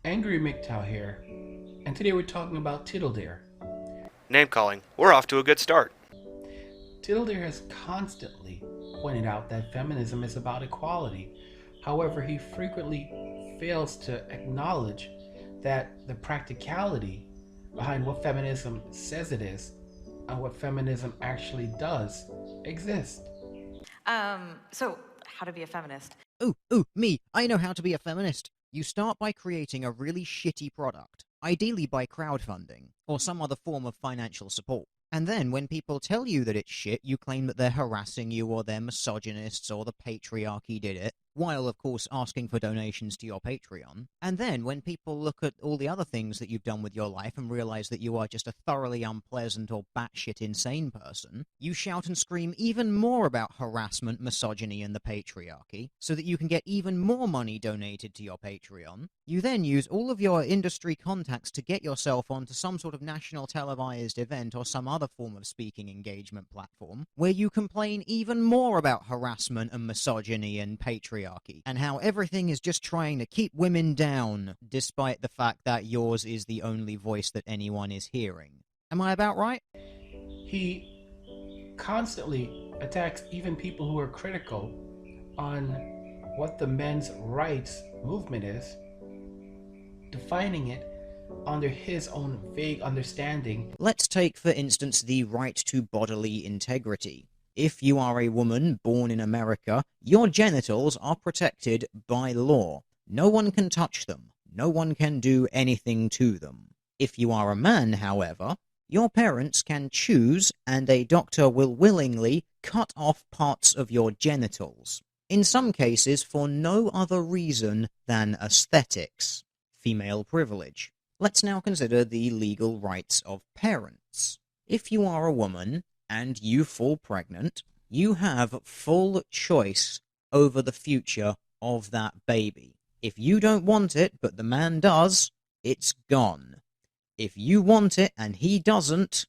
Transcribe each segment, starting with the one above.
Angry MGTOW here, and today we're talking about Tittledeer. Name calling. We're off to a good start. Tittledeer has constantly pointed out that feminism is about equality. However, he frequently fails to acknowledge that the practicality behind what feminism says it is and what feminism actually does exist. So how to be a feminist? Me. I know how to be a feminist. You start by creating a really shitty product, ideally by crowdfunding, or some other form of financial support. And then when people tell you that it's shit, you claim that they're harassing you or they're misogynists or the patriarchy did it, while of course asking for donations to your Patreon. And then when people look at all the other things that you've done with your life and realize that you are just a thoroughly unpleasant or batshit insane person, you shout and scream even more about harassment, misogyny, and the patriarchy, so that you can get even more money donated to your Patreon. You then use all of your industry contacts to get yourself onto some sort of national televised event or some other form of speaking engagement platform, where you complain even more about harassment and misogyny and patriarchy, and how everything is just trying to keep women down, despite the fact that yours is the only voice that anyone is hearing. Am I about right? He constantly attacks even people who are critical on what the men's rights movement is, defining it under his own vague understanding. Let's take, for instance, the right to bodily integrity. If you are a woman born in America, your genitals are protected by law. No one can touch them. No one can do anything to them. If you are a man, however, your parents can choose, and a doctor will willingly cut off parts of your genitals. In some cases, for no other reason than aesthetics. Female privilege. Let's now consider the legal rights of parents. If you are a woman and you fall pregnant, you have full choice over the future of that baby. If you don't want it, but the man does, it's gone. If you want it and he doesn't,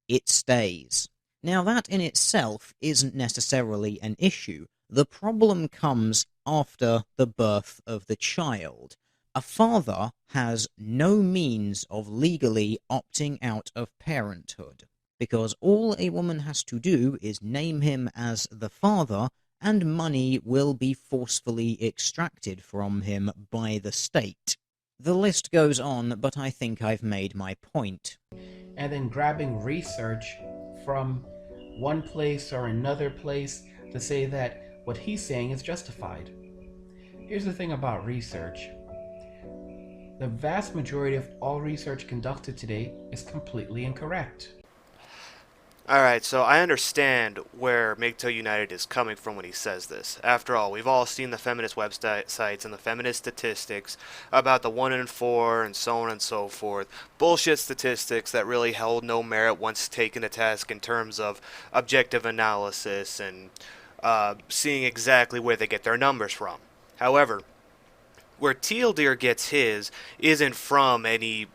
it stays. Now, that in itself isn't necessarily an issue. The problem comes after the birth of the child. A father has no means of legally opting out of parenthood, because all a woman has to do is name him as the father, and money will be forcefully extracted from him by the state. The list goes on, but I think I've made my point. And then grabbing research from one place or another place to say that what he's saying is justified. Here's the thing about research: the vast majority of all research conducted today is completely incorrect. Alright, so I understand where MGTOW United is coming from when he says this. After all, we've all seen the feminist websites and the feminist statistics about the 1 in 4 and so on and so forth. Bullshit statistics that really held no merit once taken to task in terms of objective analysis and seeing exactly where they get their numbers from. However, where Teal Deer gets his isn't from any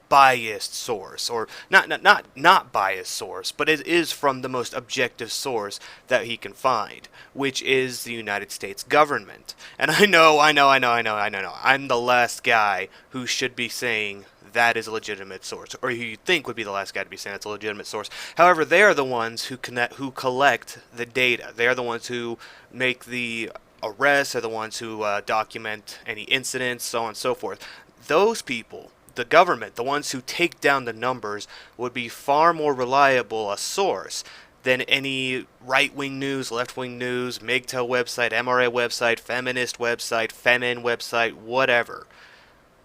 biased source, or not biased source, but it is from the most objective source that he can find, which is the United States government. And I know, I'm the last guy who should be saying that is a legitimate source, or who you think would be the last guy to be saying it's a legitimate source. However, they are the ones who collect the data. They are the ones who make the arrests, are the ones who document any incidents, so on and so forth. Those people, the government, the ones who take down the numbers, would be far more reliable a source than any right-wing news, left-wing news, MGTOW website, MRA website, feminist website, femin website, whatever.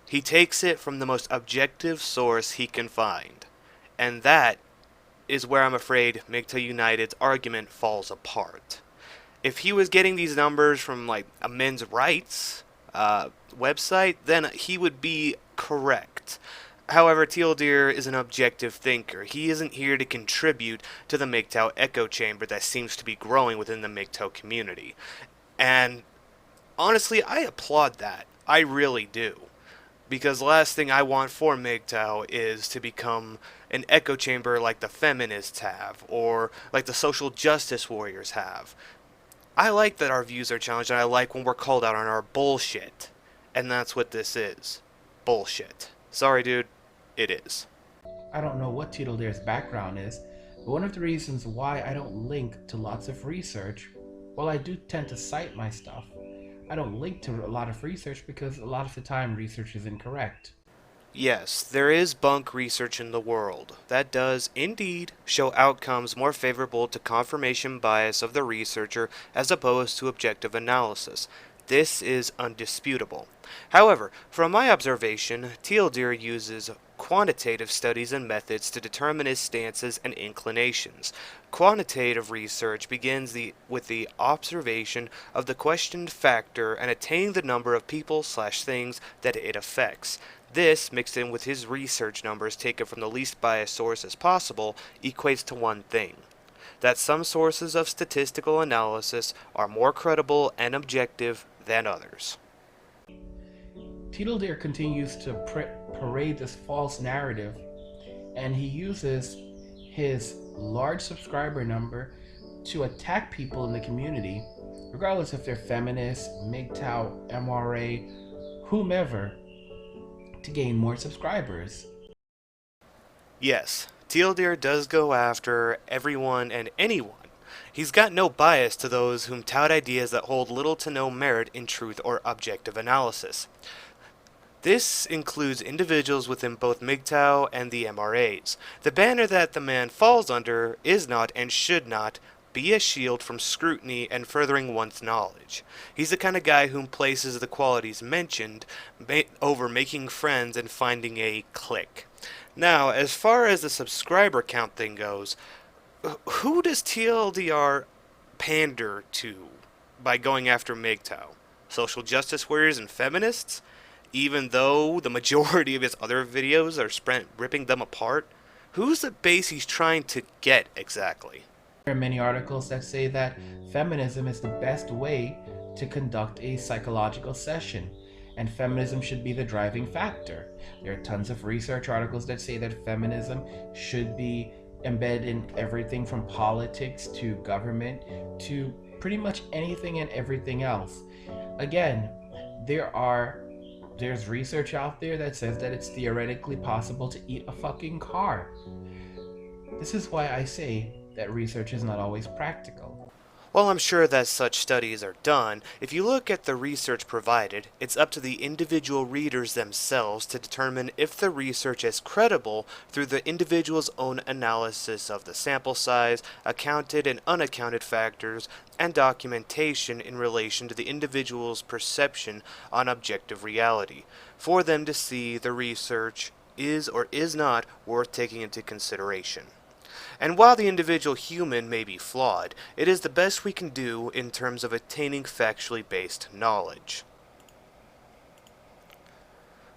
He takes it from the most objective source he can find. And that is where I'm afraid MGTOW United's argument falls apart. If he was getting these numbers from like a men's rights website, then he would be correct. However, Teal Deer is an objective thinker. He isn't here to contribute to the MGTOW echo chamber that seems to be growing within the MGTOW community. And honestly, I applaud that. I really do. Because the last thing I want for MGTOW is to become an echo chamber like the feminists have, or like the social justice warriors have. I like that our views are challenged, and I like when we're called out on our bullshit. And that's what this is. bullshit. Sorry, dude, it is. I don't know what Teetledare's background is, but one of the reasons why I don't link to lots of research, while I do tend to cite my stuff, I don't link to a lot of research because a lot of the time research is incorrect. Yes, there is bunk research in the world that does indeed show outcomes more favorable to confirmation bias of the researcher as opposed to objective analysis. This is undisputable. However, from my observation, Teal'c uses quantitative studies and methods to determine his stances and inclinations. Quantitative research begins with the observation of the questioned factor and attaining the number of people/things that it affects. This, mixed in with his research numbers taken from the least biased source as possible, equates to one thing: that some sources of statistical analysis are more credible and objective than others. Teetledare continues to parade this false narrative, and he uses his large subscriber number to attack people in the community, regardless if they're feminists, MGTOW, MRA, whomever, to gain more subscribers. Yes, Teal'c does go after everyone and anyone. He's got no bias to those whom tout ideas that hold little to no merit in truth or objective analysis. This includes individuals within both MGTOW and the MRAs. The banner that the man falls under is not and should not be a shield from scrutiny and furthering one's knowledge. He's the kind of guy whom places the qualities mentioned over making friends and finding a clique. Now, as far as the subscriber count thing goes, who does TLDR pander to by going after MGTOW? Social justice warriors and feminists? Even though the majority of his other videos are ripping them apart? Who's the base he's trying to get exactly? There are many articles that say that feminism is the best way to conduct a psychological session, and feminism should be the driving factor. There are tons of research articles that say that feminism should be embedded in everything from politics to government to pretty much anything and everything else. Again, there's research out there that says that it's theoretically possible to eat a fucking car. This is why I say that research is not always practical. While I'm sure that such studies are done, if you look at the research provided, it's up to the individual readers themselves to determine if the research is credible through the individual's own analysis of the sample size, accounted and unaccounted factors, and documentation in relation to the individual's perception on objective reality, for them to see the research is or is not worth taking into consideration. And while the individual human may be flawed, it is the best we can do in terms of attaining factually based knowledge.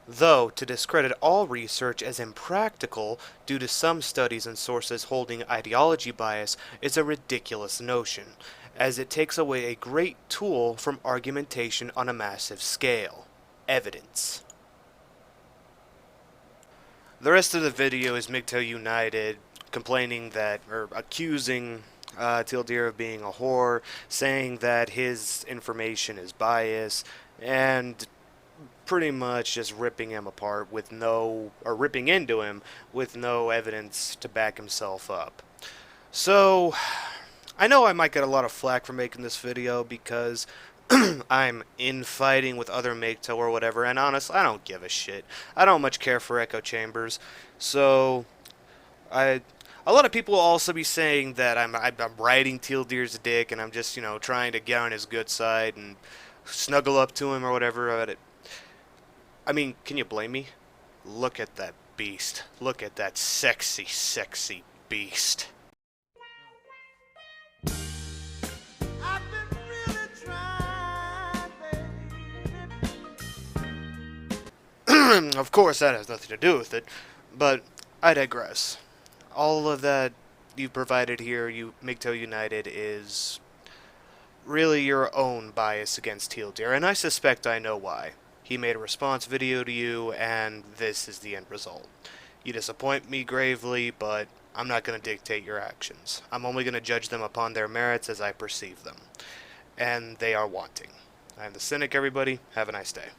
Though, to discredit all research as impractical due to some studies and sources holding ideology bias is a ridiculous notion, as it takes away a great tool from argumentation on a massive scale: evidence. The rest of the video is MGTOW United complaining that, or accusing Teal'c of being a whore, saying that his information is biased, and pretty much just ripping him apart with ripping into him with no evidence to back himself up. So, I know I might get a lot of flack for making this video because I'm infighting with other MGTOW or whatever, and honestly, I don't give a shit. I don't much care for echo chambers, so a lot of people will also be saying that I'm riding Teal'c's dick and I'm just, trying to get on his good side and snuggle up to him or whatever. I mean, can you blame me? Look at that beast. Look at that sexy, sexy beast. I've been really trying, baby. Of course, that has nothing to do with it, but I digress. All of that you've provided here, MGTOW United, is really your own bias against Teal'c, and I suspect I know why. He made a response video to you, and this is the end result. You disappoint me gravely, but I'm not going to dictate your actions. I'm only going to judge them upon their merits as I perceive them. And they are wanting. I'm the Cynic, everybody. Have a nice day.